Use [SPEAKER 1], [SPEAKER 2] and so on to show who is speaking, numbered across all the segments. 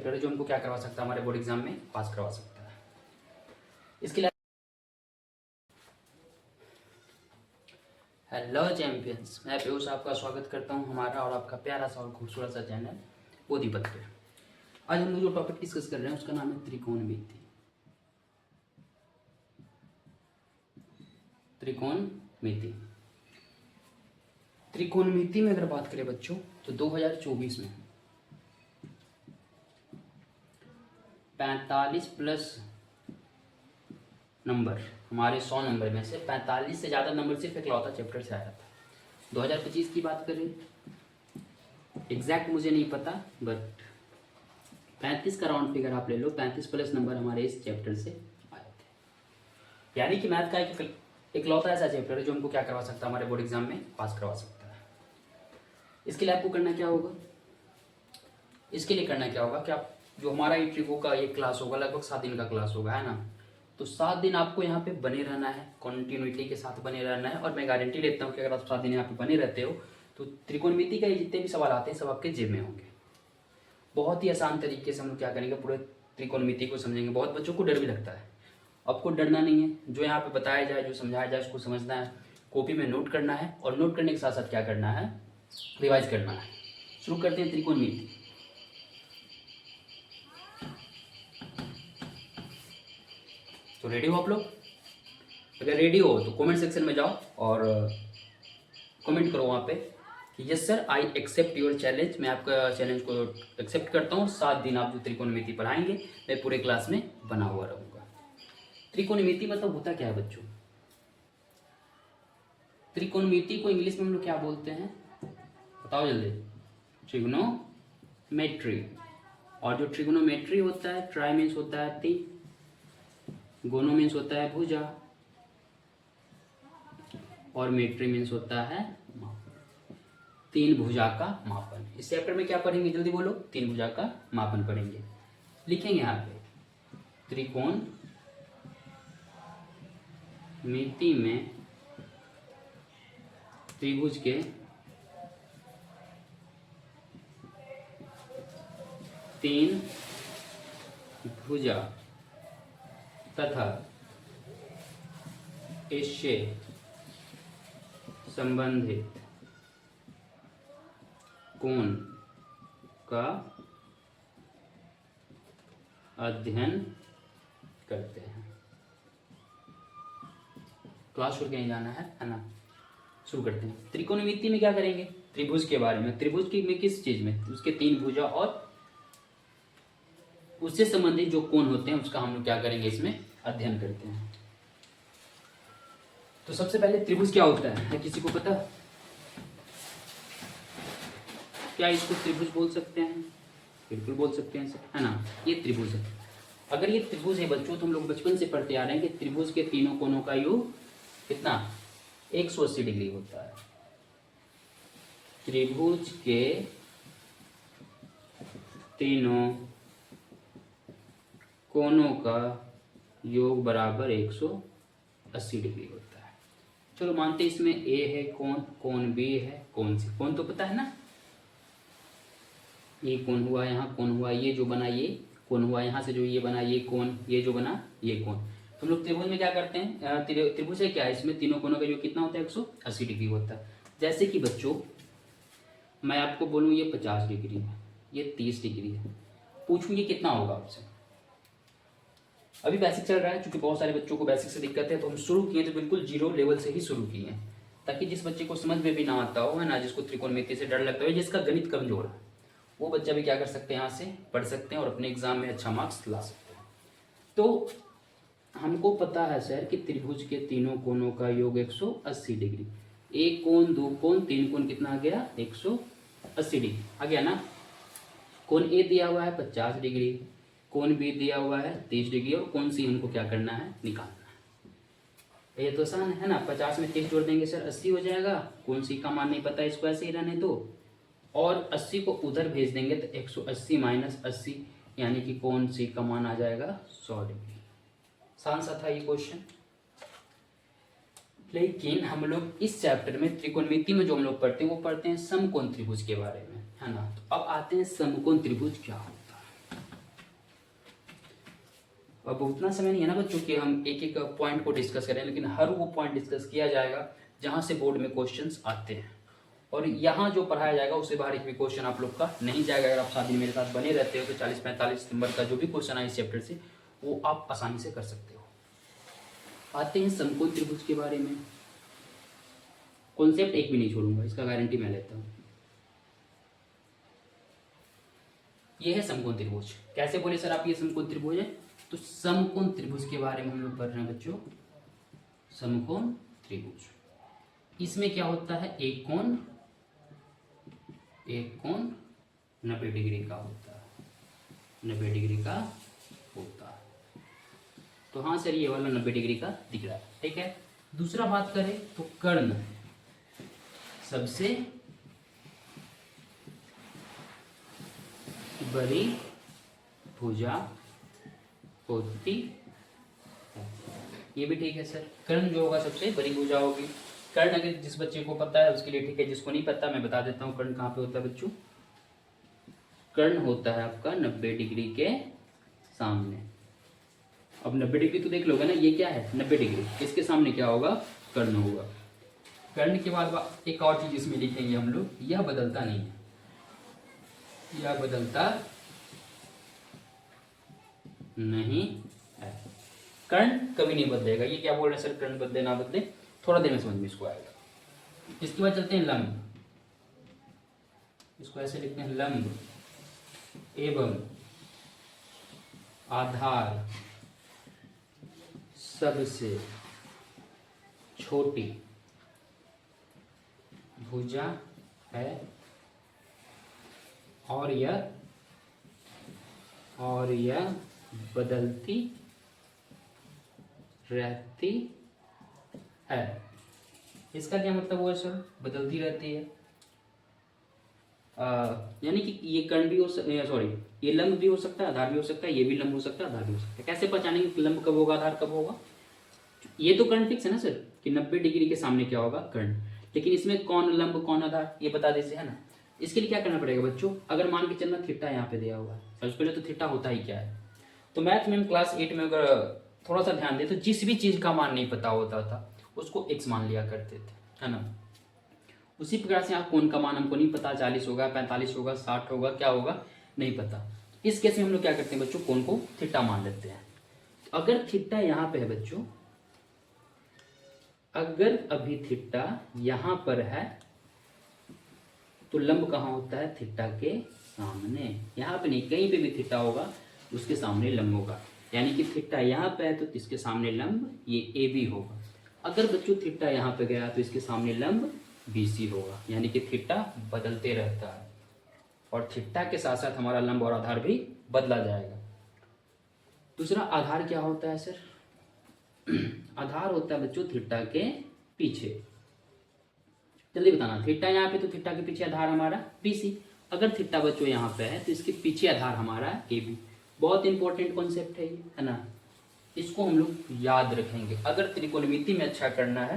[SPEAKER 1] Chapter है जो हमको क्या करवा सकता है, हमारे बोर्ड एग्जाम में पास करवा सकता है। इसके लिए हेलो चैंपियंस, मैं पीयूष आपका स्वागत करता हूं हमारा और आपका प्यारा सा और खूबसूरत सा चैनल बोधिपथ पे। आज हम लोग जो टॉपिक डिस्कस कर रहे हैं उसका नाम है त्रिकोणमिति। त्रिकोणमिति त्रिकोणमिति में अगर बात करें बच्चों तो 2024 में 45 प्लस नंबर, हमारे 100 नंबर में से 45 से ज़्यादा नंबर सिर्फ इकलौता चैप्टर से आया था। 2025 की बात करें, एग्जैक्ट मुझे नहीं पता, बट 35 का राउंड फिगर आप ले लो, 35 प्लस नंबर हमारे इस चैप्टर से आए थे। यानी कि मैथ का एक इकलौता ऐसा चैप्टर है जो हमको क्या करवा सकता है, हमारे बोर्ड एग्जाम में पास करवा सकता है। इसके लिए आपको करना क्या होगा, इसके लिए करना क्या होगा कि आप जो हमारा ये ट्रिको का एक क्लास होगा, लगभग 7 दिन का क्लास होगा, है ना। तो 7 दिन आपको यहाँ पे बने रहना है, कॉन्टिन्यूटी के साथ बने रहना है। और मैं गारंटी लेता हूँ कि अगर आप 7 दिन यहाँ पे बने रहते हो तो त्रिकोणमिति का जितने भी सवाल आते हैं सब आपके जेब में होंगे। बहुत ही आसान तरीके से हम लोग क्या करेंगे, पूरे त्रिकोणमिति को समझेंगे। बहुत बच्चों को डर भी लगता है, आपको डरना नहीं है। जो यहाँ पे बताया जाए, जो समझाया जाए, उसको समझना है, कॉपी में नोट करना है और नोट करने के साथ साथ क्या करना है, रिवाइज करना है। शुरू करते हैं त्रिकोणमिति। तो रेडी हो आप लोग? अगर रेडी हो तो कमेंट सेक्शन में जाओ और कमेंट करो वहाँ पे कि yes sir I accept your challenge. मैं आपका चैलेंज को एक्सेप्ट करता हूँ। 7 दिन आप जो त्रिकोणमिति पढ़ाएंगे मैं पूरे क्लास में बना हुआ रहूँगा। त्रिकोणमिति मतलब होता क्या है बच्चों? त्रिकोणमिति को इंग्लिश में हम लोग क्या बोलते हैं, बताओ जल्दी। ट्रिग्नोमेट्री। और जो ट्रिग्नोमेट्री होता है, ट्राई मीन्स होता है 3, गोनो मीन्स होता है भुजा, और मेट्री मीन्स होता है मापन। 3 भुजा का मापन। इस चैप्टर में क्या पढ़ेंगे, जल्दी बोलो। 3 भुजा का मापन पढ़ेंगे। लिखेंगे यहाँ पे त्रिकोणमिति में त्रिभुज के 3 भुजा तथा इससे संबंधित कोण का अध्ययन करते हैं। क्लास छोड़ के नहीं जाना है ना। शुरू करते हैं। त्रिकोणमिति में क्या करेंगे, त्रिभुज के बारे में। त्रिभुज की में किस चीज में, उसके 3 भुजा और उससे संबंधित जो कोण होते हैं उसका हम लोग क्या करेंगे, इसमें अध्ययन करते हैं। तो सबसे पहले त्रिभुज क्या होता है किसी को पता? क्या इसको त्रिभुज बोल सकते हैं? बिल्कुल बोल सकते हैं, है ना। ये त्रिभुज है। अगर ये त्रिभुज है बच्चों, तो हम लोग बचपन से पढ़ते आ रहे हैं कि त्रिभुज के तीनों कोणों का योग कितना, 180 डिग्री होता है। त्रिभुज के तीनों कोणों का योग बराबर 180 डिग्री होता है। चलो मानते हैं इसमें ए है कोण, कोण बी है, कोण सी। कोण तो पता है ना, ये कोण हुआ, यहाँ कोण हुआ, ये जो बना ये कोण हुआ, यहाँ से जो ये बना ये कोण, ये जो बना ये कोण। तो हम लोग त्रिभुज में क्या करते हैं, त्रिभुज है क्या है, इसमें तीनों कोणों का योग कितना होता है, 180 डिग्री होता है। जैसे कि बच्चों मैं आपको बोलूँ ये 50 डिग्री है, ये 30 डिग्री है, पूछूँ ये कितना होगा आपसे? अभी बेसिक चल रहा है, क्योंकि बहुत सारे बच्चों को बेसिक से दिक्कत है, तो हम शुरू किए तो बिल्कुल 0 लेवल से ही शुरू किए हैं, ताकि जिस बच्चे को समझ में भी ना आता हो, है ना, जिसको त्रिकोणमिति से डर लगता हो, जिसका गणित कमजोर है, वो बच्चा भी क्या कर सकते हैं, यहाँ से पढ़ सकते हैं और अपने एग्जाम में अच्छा मार्क्स ला सकते हैं। तो हमको पता है सर कि त्रिभुज के तीनों कोणों का योग 180 डिग्री। एक कोण, 2 कोण, 3 कोण, कितना आ गया, 180 डिग्री आ गया ना। कोण ए दिया हुआ है 50 डिग्री, कोण बी दिया हुआ है 30 डिग्री, और कोण सी हमको क्या करना है, निकालना है। ये तो आसान है ना। 50 में 30 जोड़ देंगे सर 80 हो जाएगा। कोण सी का मान नहीं पता, इसको ऐसे ही रहने दो, और 80 को उधर भेज देंगे तो 180 माइनस 80, यानी कि कोण सी का मान आ जाएगा 100 डिग्री। आसान सा था ये क्वेश्चन। लेकिन हम लोग इस चैप्टर में त्रिकोणमिति में जो हम लोग पढ़ते हैं वो पढ़ते हैं समकोण त्रिभुज के बारे में, है ना। तो अब आते हैं समकोण त्रिभुज क्या होता है। अब उतना समय नहीं है ना बच्चों कि हम एक एक पॉइंट को डिस्कस करें, लेकिन हर वो पॉइंट डिस्कस किया जाएगा जहाँ से बोर्ड में क्वेश्चंस आते हैं। और यहाँ जो पढ़ाया जाएगा उससे बाहर एक भी क्वेश्चन आप लोग का नहीं जाएगा। अगर आप साथ में मेरे साथ बने रहते हो तो 40-45 नंबर का जो भी क्वेश्चन आए इस चैप्टर से वो आप आसानी से कर सकते हो। आते हैं समकोण त्रिभुज के बारे में। कॉन्सेप्ट एक भी नहीं छोड़ूंगा, इसका गारंटी मैं लेता हूँ। ये है समकोण त्रिभुज। कैसे बोले सर आप ये समकोण त्रिभुज है? तो समकोण त्रिभुज के बारे में हम लोग पढ़ रहे हैं बच्चों। समकोण त्रिभुज, इसमें क्या होता है, एक कोण 90 डिग्री का होता है, 90 डिग्री का होता है। तो हाँ सर ये वाला 90 डिग्री का दिख रहा है, ठीक है। दूसरा बात करें तो कर्ण सबसे बड़ी भुजा होती है, ये भी ठीक है सर। कर्ण जो होगा सबसे बड़ी भुजा होगी। कर्ण अगर जिस बच्चे को पता है उसके लिए ठीक है, जिसको नहीं पता मैं बता देता हूँ कर्ण कहाँ पे होता है बच्चों। कर्ण होता है आपका 90 डिग्री के सामने। अब 90 डिग्री तो देख लोगे ना, ये क्या है 90 डिग्री, इसके सामने क्या होगा, कर्ण होगा। कर्ण के बाद एक और चीज इसमें लिखेंगे हम लोग, यह बदलता नहीं है, यह बदलता नहीं है। कर्ण कभी नहीं बदलेगा। ये क्या बोल रहे हैं सर, कर्ण बदले ना बदले, थोड़ा देर में समझ में इसको आएगा। इसके बाद चलते हैं लंब। इसको ऐसे लिखते हैं, लंब एवं आधार सबसे छोटी भुजा है और यह बदलती रहती है। इसका क्या मतलब हुआ सर, बदलती रहती है। यानी कि ये कर्ण भी हो सॉरी ये लंब भी हो सकता है, आधार भी हो सकता है, ये भी लंब हो सकता है, आधार भी हो सकता है। कैसे पहचानेंगे कि लंब कब होगा, आधार कब होगा? ये तो कर्ण फिक्स है ना सर कि 90 डिग्री के सामने क्या होगा, कर्ण। लेकिन इसमें कौन लंब कौन आधार ये बता दीजिए, है ना। इसके लिए क्या करना पड़ेगा बच्चों, अगर मान के चलना थीटा यहाँ पे दिया हुआ है, सबसे पहले तो थीटा होता ही क्या है। तो मैथ में क्लास 8 में अगर थोड़ा सा ध्यान दे तो जिस भी चीज का मान नहीं पता होता था उसको x मान लिया करते थे, है ना। उसी प्रकार से यहाँ कोण का मान हमको नहीं पता, 40 होगा, 45 होगा, 60 होगा, क्या होगा नहीं पता। इस केस में हम लोग क्या करते हैं बच्चों, कोण को थीटा मान लेते हैं। तो अगर थीटा यहाँ पे है बच्चों, अगर अभी थीटा यहाँ पर है तो लंब कहाँ होता है, थीटा के सामने। यहाँ पे नहीं, कहीं पे भी थीटा होगा उसके सामने लंब होगा। यानी कि थीटा यहाँ पे है तो इसके सामने लंब ये ए बी होगा। अगर बच्चों थीटा यहाँ पे गया तो इसके सामने लंब बी सी होगा। यानी कि थीटा बदलते रहता है और थीटा के साथ साथ हमारा लंब और आधार भी बदला जाएगा। दूसरा आधार क्या होता है सर, आधार होता है बच्चों थीटा के पीछे। जल्दी बताना, थीटा यहाँ पे तो थीटा के पीछे आधार हमारा बी सी। अगर थीटा बच्चों यहाँ पे है तो इसके पीछे आधार हमारा ए बी। बहुत इंपॉर्टेंट कॉन्सेप्ट है ये, है ना। इसको हम लोग याद रखेंगे। अगर त्रिकोणमिति में अच्छा करना है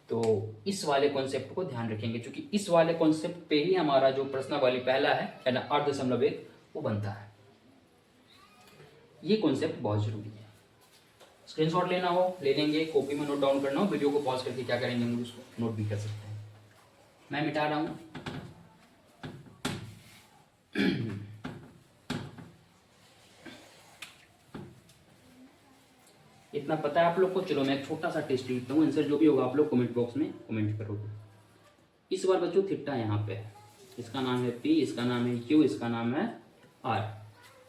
[SPEAKER 1] तो इस वाले कॉन्सेप्ट को ध्यान रखेंगे, क्योंकि इस वाले कॉन्सेप्ट पे ही हमारा जो प्रश्नावली पहला है ना, 8.1 वो बनता है। ये कॉन्सेप्ट बहुत जरूरी है। स्क्रीनशॉट लेना हो ले लेंगे, कॉपी में नोट डाउन करना हो, वीडियो को पॉज करके क्या करेंगे हम लोग उसको नोट भी कर सकते हैं। मैं मिटा रहा हूँ। इतना पता है आप लोग को। चलो मैं एक छोटा सा टेस्ट लिखता हूँ, आंसर जो भी होगा आप लोग कमेंट बॉक्स में कमेंट करोगे। इस बार बच्चों थीटा यहाँ पे है, इसका नाम है P, इसका नाम है Q, इसका नाम है R।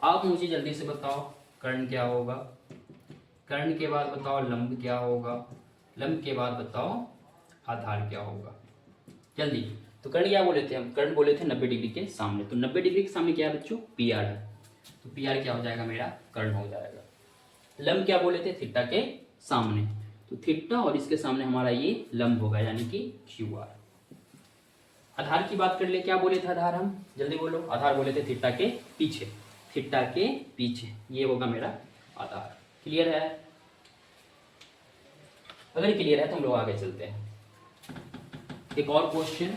[SPEAKER 1] आप मुझे जल्दी से बताओ कर्ण क्या होगा, कर्ण के बाद बताओ लंब क्या होगा, लंब के बाद बताओ आधार क्या होगा। जल्दी। तो कर्ण क्या बोले थे हम, कर्ण बोले थे 90 डिग्री के सामने। तो 90 डिग्री के सामने क्या है बच्चों, PR है। तो PR क्या हो जाएगा मेरा, कर्ण हो जाएगा। लंब क्या बोले थे, थीटा के सामने। तो थीटा और इसके सामने हमारा ये लंब होगा, यानी कि QR। आधार की बात कर ले, क्या बोले थे आधार हम, जल्दी बोलो। आधार बोले थे थीटा के पीछे, थीटा के पीछे ये होगा मेरा आधार। क्लियर है? अगर क्लियर है तो हम लोग आगे चलते हैं। एक और क्वेश्चन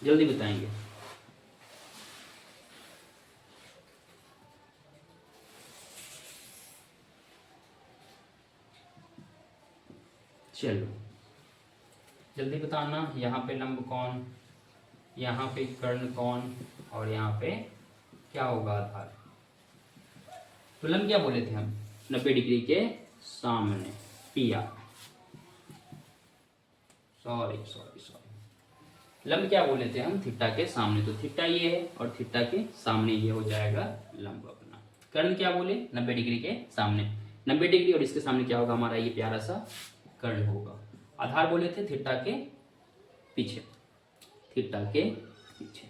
[SPEAKER 1] जल्दी बताएंगे। चलो जल्दी बताना, यहाँ पे लंब कौन, यहाँ पे कर्ण कौन, और यहाँ पे क्या होगा आधार। तो लंब क्या बोले थे हम, 90 डिग्री के सामने, पिया, सॉरी सॉरी सॉरी, लंब क्या बोले थे हम, थीटा के सामने। तो थीटा ये है और थीटा के सामने ये हो जाएगा लंब अपना। कर्ण क्या बोले, 90 डिग्री के सामने, 90 डिग्री और इसके सामने क्या होगा हमारा ये प्यारा सा कर्ण होगा। आधार बोले थे थीटा के पीछे, थीटा के पीछे,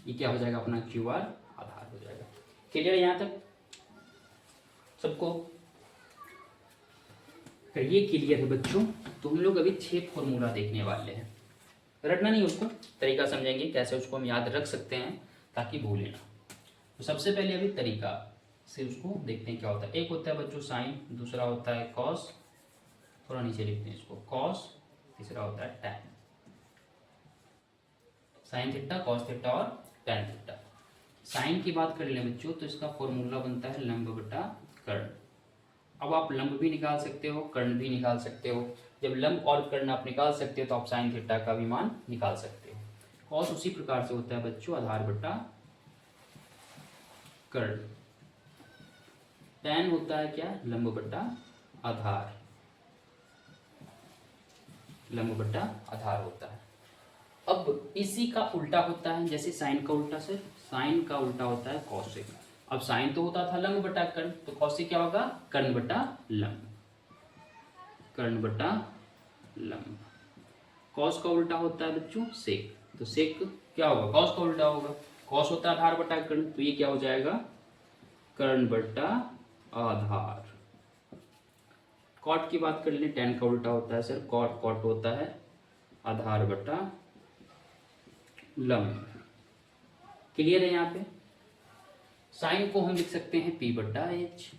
[SPEAKER 1] ये क्या हो जाएगा अपना क्यू आर आधार हो जाएगा। क्लियर यहाँ तक सबको, अगर ये क्लियर है बच्चों तो हम लोग अभी 6 फॉर्मूला देखने वाले हैं। रटना नहीं, उसको तरीका समझेंगे कैसे उसको हम याद रख सकते हैं ताकि भूले ना। तो सबसे पहले अभी तरीका से उसको देखते हैं क्या होता है। एक होता है बच्चों साइन, दूसरा होता है कॉस, थोड़ा नीचे लिखते हैं इसको, कॉस, तीसरा होता है tan. Sine theta, cos theta और टैन थीटा। साइन की बात कर लें बच्चों तो इसका फॉर्मूला बनता है लंब बटा कर्ण। अब आप लंब भी निकाल सकते हो, कर्ण भी निकाल सकते हो। जब लंब और कर्ण आप निकाल सकते हो तो आप साइन थीटा का भी मान निकाल सकते हो। कॉस उसी प्रकार से होता है बच्चों आधार बटा कर्ण। टैन होता है क्या, लंब बटा आधार, लंब बटा आधार होता है। अब इसी का उल्टा होता है, जैसे साइन का उल्टा सर, साइन का उल्टा होता है कॉसेक। अब साइन तो होता था लंब बटा कर्ण, तो कॉसेक क्या होगा, कर्ण बटा लंब, कर्ण बटा लंब। कॉस का उल्टा होता है बच्चों सेक, तो सेक क्या होगा, कॉस का उल्टा होगा। कॉस होता है आधार बटा कर्ण, तो ये क्या हो जाएगा, कर्ण बटा आधार। कॉट की बात कर लें, टैन का उल्टा होता है सर कॉट, कॉट होता है आधार बटा लंब। क्लियर है यहाँ पे। साइन को हम लिख सकते हैं पी बटा एच,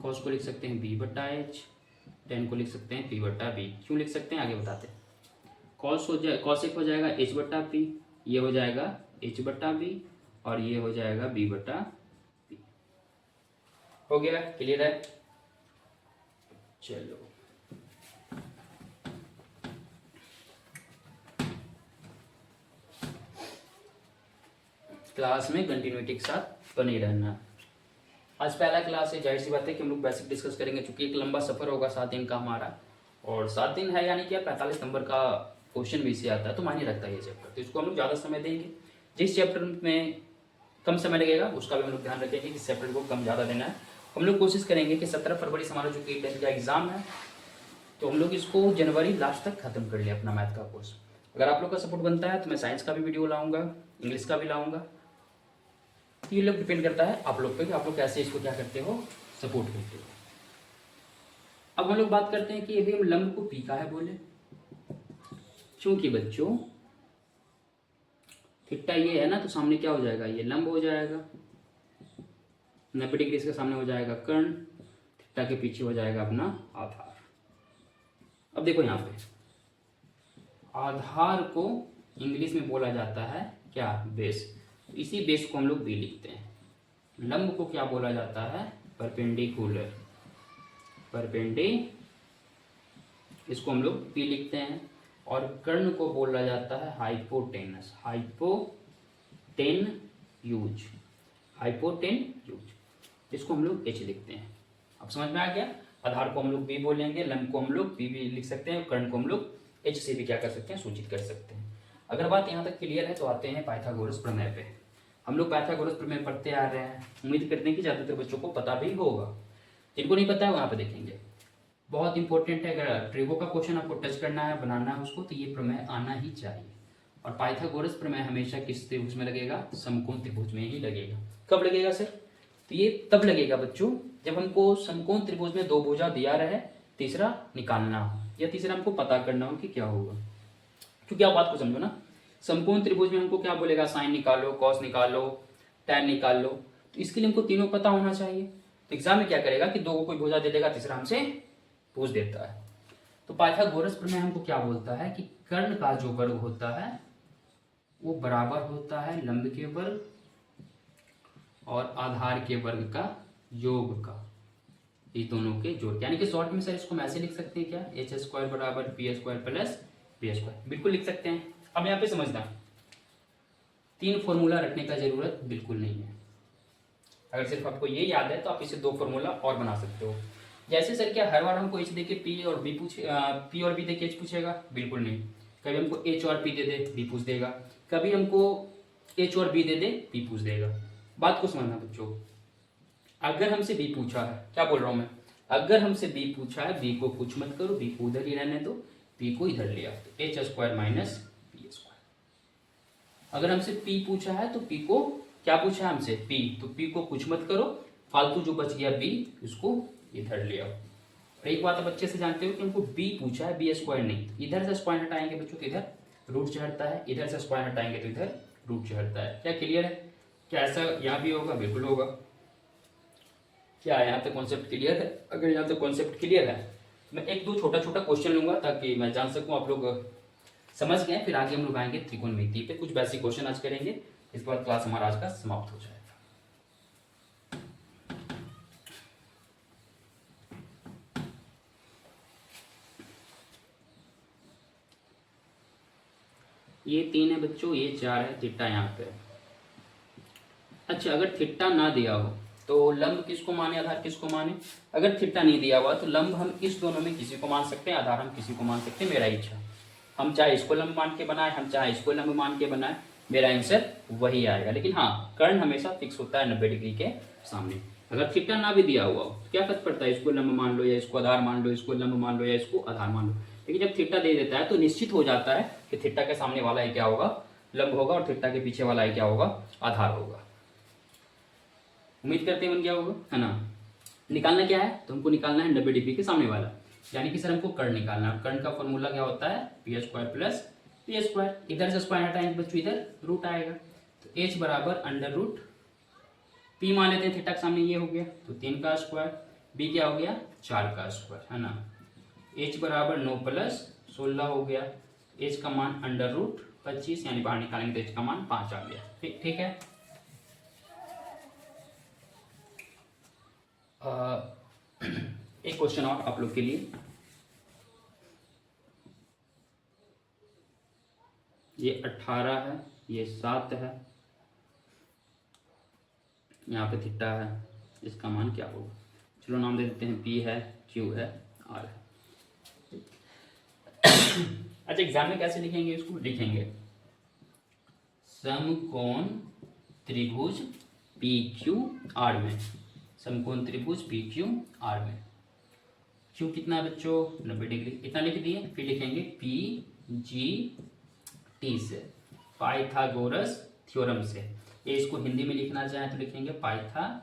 [SPEAKER 1] कॉस को लिख सकते हैं बी बटा एच, टैन को लिख सकते हैं पी बटा बी। क्यों लिख सकते हैं आगे बताते हैं। कॉस हो जाए, कॉसेक हो जाएगा एच बटा पी, ये हो जाएगा एच बटा बी, और ये हो जाएगा बी बटा पी। हो गया, क्लियर है। चलो क्लास में कंटिन्यूटी के साथ बने रहना। आज पहला क्लास है, जाहिर सी बात है कि हम लोग बेसिक डिस्कस करेंगे, क्योंकि एक लंबा सफर होगा 7 दिन का हमारा, और 7 दिन है यानी कि 45 नंबर का क्वेश्चन भी से आता है, तो मायने रखता है ये चैप्टर। तो इसको हम लोग ज़्यादा समय देंगे। जिस चैप्टर में कम समय लगेगा उसका भी हम लोग ध्यान रखेंगे कि चैप्टर को कम ज़्यादा देना है। हम लोग कोशिश करेंगे कि 17 फरवरी से हमारा जो कि 10th का एग्जाम है, तो हम लोग इसको जनवरी लास्ट तक खत्म कर लिया अपना मैथ का कोर्स। अगर आप लोग का सपोर्ट बनता है तो मैं साइंस का भी वीडियो लाऊंगा, इंग्लिश का भी लाऊंगा। तो ये लोग डिपेंड करता है आप लोग पे कि आप लोग कैसे इसको क्या करते हो, सपोर्ट करते हो। अब हम लोग बात करते हैं कि अभी हम लंब को पी का है बोले, क्योंकि बच्चों थीटा ये है ना, तो सामने क्या हो जाएगा, ये लंब हो जाएगा, 90 डिग्री इसके सामने हो जाएगा कर्ण, थीटा के पीछे हो जाएगा अपना आधार। अब देखो यहाँ पे आधार को इंग्लिश में बोला जाता है क्या, बेस। तो इसी बेस को हम लोग बी लिखते हैं। लंब को क्या बोला जाता है, परपेंडिकुलर, परपेंडी, इसको हम लोग पी लिखते हैं। और कर्ण को बोला जाता है हाइपोटेनस, हाइपोटेन्यूज, हाइपोटेन्यूज, इसको हम लोग एच लिखते हैं। अब समझ में आ गया। आधार को हम लोग बी बोलेंगे, लंब को हम लोग पी भी लिख सकते हैं, कर्ण को हम लोग एच से भी क्या कर सकते हैं, सूचित कर सकते हैं। अगर बात यहाँ तक क्लियर है तो आते हैं पाइथागोरस प्रमेय पे। हम लोग पाइथागोरस प्रमेय पढ़ते आ रहे हैं, उम्मीद करते हैं कि ज़्यादातर बच्चों को पता भी होगा। जिनको नहीं पता है वहाँ पे देखेंगे, बहुत इंपॉर्टेंट है। अगर ट्रिगो का क्वेश्चन आपको टच करना है, बनाना है उसको, तो ये प्रमेय आना ही चाहिए। और पाइथागोरस प्रमेय हमेशा किस त्रिभुज में लगेगा, समकोण त्रिभुज में ही लगेगा। कब लगेगा सर, तो ये तब लगेगा बच्चों जब हमको समकोण त्रिभुज में 2 भुजा दिया रहे, तीसरा निकालना हो, या तीसरा हमको पता करना हो कि क्या होगा। क्योंकि आप बात को समझो ना, समकोण त्रिभुज में हमको क्या बोलेगा, साइन निकालो, कॉस निकालो, टैन निकाल लो, तो इसके लिए हमको तीनों पता होना चाहिए। तो एग्जाम में क्या करेगा कि 2 को कोई भुजा दे देगा, तीसरा हमसे पूछ देता है। तो पाइथागोरस प्रमेय हमको क्या बोलता है कि कर्ण का जो वर्ग होता है वो बराबर होता है लंब के वर्ग और आधार के वर्ग का योग का। ये दोनों के जोड़, यानी कि शॉर्ट में सर इसको हम ऐसे लिख सकते हैं क्या, एच स्क्वायर बराबर p square plus b square, बिल्कुल लिख सकते हैं। अब यहाँ पे समझना, 3 फॉर्मूला रखने का जरूरत बिल्कुल नहीं है। अगर सिर्फ आपको ये याद है तो आप इसे 2 फॉर्मूला और बना सकते हो। जैसे सर क्या हर बार हमको एच दे के पी और बी पी और बी दे के एच पूछेगा, बिल्कुल नहीं। कभी हमको एच और पी दे दे बी पूछ देगा, कभी हमको एच और बी दे दे पी पूछ देगा। बात को समझना बच्चों, अगर हमसे बी पूछा है, क्या बोल रहा हूं मैं, अगर हमसे बी पूछा है, बी को कुछ मत करो, बी को उधर ही रहने दो, पी को इधर लिया, तो H square minus P square. अगर हमसे पी पूछा है तो पी को क्या पूछा है हमसे, पी, तो पी को कुछ मत करो, फालतू जो बच गया बी उसको इधर ले आओ। और एक बात आप अच्छे से जानते हो कि हमको बी पूछा है, बी स्क्वायर नहीं। इधर से स्क्वायर हटाएंगे बच्चों तो इधर रूट चढ़ता है, इधर से स्क्वायर हटाएंगे तो इधर रूट चढ़ता है। क्या क्लियर है? क्या ऐसा यहाँ भी होगा? बिल्कुल होगा। क्या यहाँ तक कॉन्सेप्ट क्लियर है? अगर यहाँ तक कॉन्सेप्ट क्लियर है, मैं 1-2 छोटा छोटा क्वेश्चन लूंगा ताकि मैं जान सकूँ आप लोग समझ गए। फिर आगे हम लोग आएंगे त्रिकोणमिति पे, कुछ बेसिक क्वेश्चन आज करेंगे, इसके बाद क्लास हमारा आज का समाप्त हो जाएगा। ये 3 है बच्चों, ये 4 है, थीटा यहाँ पे। अच्छा, अगर थीटा ना दिया हो तो लंब किसको माने, आधार किसको माने? अगर थीटा नहीं दिया हुआ तो लंब हम इस दोनों में किसी को मान सकते हैं, आधार हम किसी को मान सकते हैं, मेरा इच्छा। हम चाहे इसको लंब मान के बनाए, हम चाहे इसको लंब मान के बनाए, मेरा आंसर वही आएगा। लेकिन हाँ, कर्ण हमेशा फिक्स होता है 90 डिग्री के सामने। अगर थीटा ना भी दिया हुआ हो तो क्या फर्क पड़ता है, इसको लंब मान लो या इसको आधार मान लो, इसको लंब मान लो या इसको आधार मान लो। लेकिन जब थीटा दे देता है तो निश्चित हो जाता है कि थीटा के सामने वाला ही क्या होगा, लंब होगा, और थीटा के पीछे वाला ही क्या होगा, आधार होगा। उम्मीद करते हैं बन गया होगा, है ना। निकालना क्या है, तो हमको निकालना है 90 डिग्री के सामने वाला, यानी कि सर हमको कर्ण निकालना है। कर्ण का फॉर्मूला क्या होता है, P square plus P square. इधर से स्क्वायर हटाएंगे बच्चों, इधर रूट आएगा, तो एच बराबर अंडर रूट पी मान लेते हैं, थीटा के सामने ये हो गया तो 3 का स्क्वायर, बी क्या हो गया 4 का स्क्वायर, है ना। एच बराबर 9 प्लस 16 हो गया, एच का मान अंडर रूट 25, यानी बाहर निकालेंगे तो एच का मान 5 आ गया। ठीक है। एक क्वेश्चन और आप लोग के लिए, ये 18 है, ये 7 है, यहाँ पे थीटा है, इसका मान क्या होगा? चलो नाम दे देते हैं, पी है, क्यू है, आर है। अच्छा, एग्जाम में कैसे लिखेंगे इसको? लिखेंगे समकोण त्रिभुज पी क्यू आर में, समकोण त्रिभुज पी क्यू आर में। क्यू कितना है बच्चों, 90 डिग्री, इतना लिख दिए। फिर लिखेंगे पी जी टी से, पाइथागोरस थ्योरम से। ये इसको हिंदी में लिखना चाहें तो लिखेंगे पाइथागोरस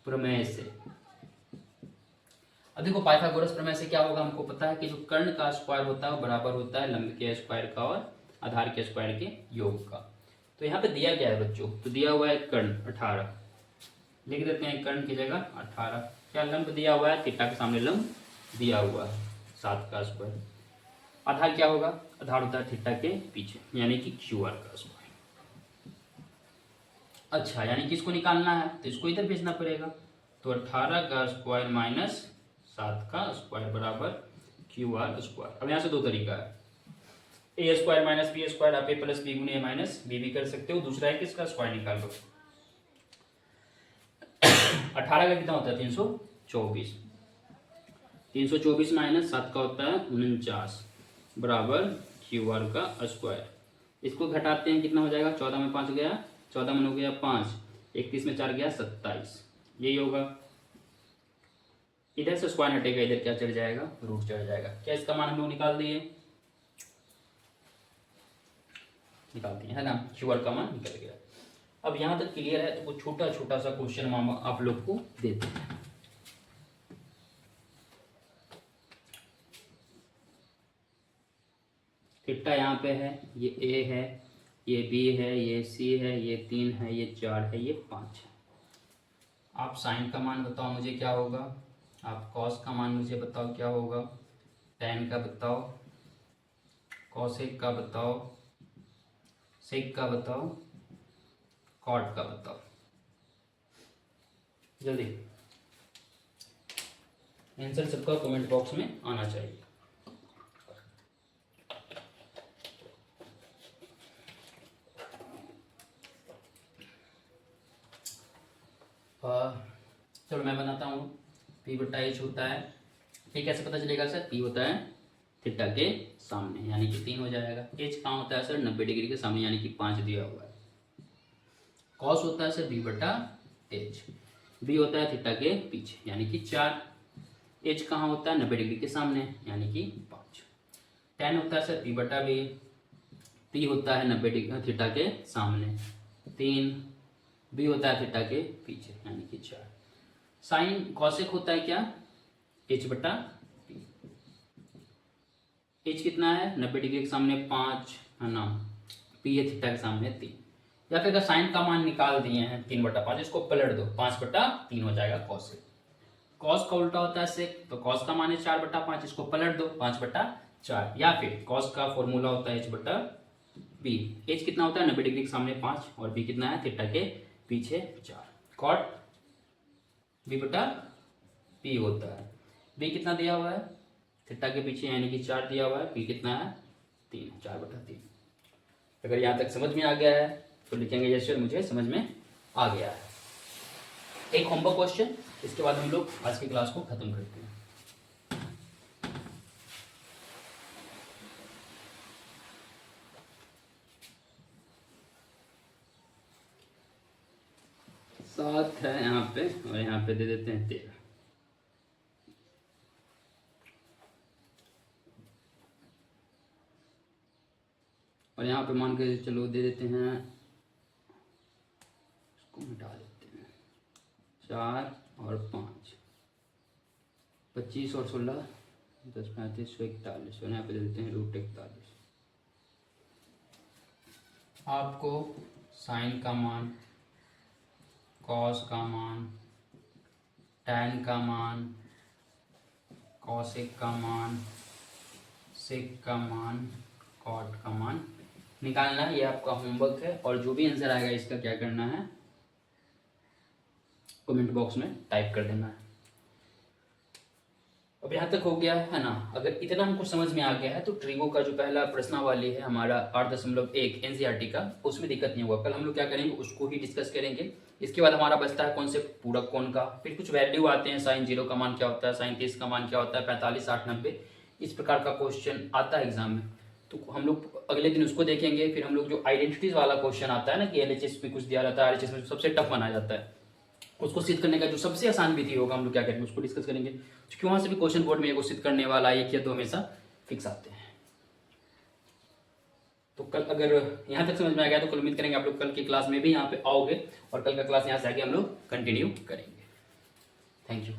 [SPEAKER 1] प्रमेय से। अब देखो, पाइथागोरस प्रमेय से क्या होगा, हमको पता है कि जो कर्ण का स्क्वायर होता है वो बराबर होता है लंब के स्क्वायर का और आधार के स्क्वायर के योग का। तो यहाँ पे दिया क्या है बच्चों, तो दिया हुआ है कर्ण 18, लिख देते हैं कर्ण की जगह 18। क्या लंब दिया हुआ है, थीटा के सामने लंब दिया हुआ है 7 का स्क्वायर। आधार क्या होगा, आधार होता है थीटा के पीछे, यानी कि क्यू आर का स्क्वायर। अच्छा, यानी कि इसको निकालना है तो इसको इधर भेजना पड़ेगा, तो 18 का स्क्वायर माइनस 7 का स्क्वायर बराबर क्यू आर स्क्वायर। अब यहाँ से 2 तरीका है, ए स्क्वायर माइनस बी स्क्वायर, आप ए प्लस बी गुने ए माइनस बी भी कर सकते हो। दूसरा है कि इसका स्क्वायर निकाल लो। 18 का कितना होता है, 324, 324 माइनस 7 का होता है 49 बराबर क्यू आर का स्क्वायर। इसको घटाते हैं, कितना हो जाएगा, 14 में 5 गया, 14 में हो गया 5, 31 में 4 गया 27, यही होगा। इधर से स्क्वायर हटेगा, इधर क्या चढ़ जाएगा, रूट चढ़ जाएगा। क्या इसका मान हम लोग निकाल दिए, है ना, क्यू आर का मान निकल गया। अब यहां तक क्लियर है, तो वो छोटा छोटा सा क्वेश्चन हम आप लोग को देते हैं। थीटा यहाँ पे है, ये ए है, ये बी है, ये सी है, ये 3 है, ये 4 है, ये 5 है। आप साइन का मान बताओ मुझे क्या होगा, आप कॉस का मान मुझे बताओ क्या होगा, टैन का बताओ, कॉसेक का बताओ, सेक का बताओ, कॉट का बताओ। जल्दी आंसर सबका कमेंट बॉक्स में आना चाहिए। चलो मैं बनाता हूँ। पी बटा एच होता है, ये कैसे पता चलेगा सर? पी होता है थीटा के सामने यानी कि 3 हो जाएगा। एच कहाँ होता है सर? 90 डिग्री के सामने यानी कि 5 दिया हुआ है। कॉस होता है सर बी बटा एच, बी होता है थीटा के पीछे यानी कि 4। एच कहाँ होता है? 90 डिग्री के सामने यानी कि 5। टेन होता है सर पी बटा बी, पी होता है 90 डिग्री थीटा के सामने 3, बी होता है थीटा के पीछे यानी कि 4। साइन कॉसेक होता है क्या? एच बटा पी। एच कितना है? 90 डिग्री के सामने 5 है ना, पी है थीटा के सामने 3। या फिर अगर साइन का मान निकाल दिए हैं 3/5, इसको पलट दो 5/3 हो जाएगा कॉसेक। कॉस का उल्टा होता है सेक, तो कॉस का मान है 4/5, इसको पलट दो 5/4। या फिर कॉस का फॉर्मूला होता है एच बटा बी। एच कितना होता है? 90 डिग्री के सामने 5 और बी कितना है? थीटा के पीछे 4। कॉट बी बटा पी होता है। बी कितना दिया हुआ है? थीटा के पीछे यानी कि 4 दिया हुआ है। पी कितना है? 3, 4/3। अगर यहाँ तक समझ में आ गया है तो लिखेंगे यस सर मुझे समझ में आ गया है। एक होमवर्क क्वेश्चन, इसके बाद हम लोग आज की क्लास को खत्म करते हैं। सात है यहाँ पे और यहाँ पे दे देते हैं 13। और यहाँ पे मान के चलो दे देते हैं, इसको मिटा देते हैं 4 और 5, 25 और 16, 10, 35, 141 और यहाँ पे दे देते हैं √41। आपको साइन का मान, कॉस का मान, टैन का मान, कॉसेक का मान, सेक का मान, कॉट का मान निकालना है। ये आपका होमवर्क है और जो भी आंसर आएगा इसका क्या करना है? कमेंट बॉक्स में टाइप कर देना है। अब यहाँ तक हो गया है ना। अगर इतना हमको समझ में आ गया है तो ट्रिगो का जो पहला प्रश्नावली है हमारा 8.1 एनसीईआरटी का, उसमें दिक्कत नहीं होगा। कल हम लोग क्या करेंगे उसको ही डिस्कस करेंगे। इसके बाद हमारा बचता है कॉन्सेप्ट पूरक कोण का, फिर कुछ वैल्यू आते हैं, साइन 0 का मान क्या होता है, साइन 30 का मान क्या होता है, 45, 60, 90 इस प्रकार का क्वेश्चन आता है एग्जाम में। तो हम लोग अगले दिन उसको देखेंगे। फिर हम लोग जो आइडेंटिटीज वाला क्वेश्चन आता है ना कि एलएचएस में कुछ दिया रहता है, आरएचएस में सबसे टफ माना जाता है, उसको सिद्ध करने का जो सबसे आसान विधि होगा हम लोग क्या करेंगे उसको डिस्कस करेंगे। क्योंकि वहां से भी क्वेश्चन बोर्ड में सिद्ध करने वाला 1 या 2 हमेशा फिक्स आते हैं। तो कल अगर यहाँ तक समझ में आ गया तो कल उम्मीद करेंगे आप लोग कल की क्लास में भी यहाँ पे आओगे और कल का क्लास यहाँ से आगे हम लोग कंटिन्यू करेंगे। Thank you.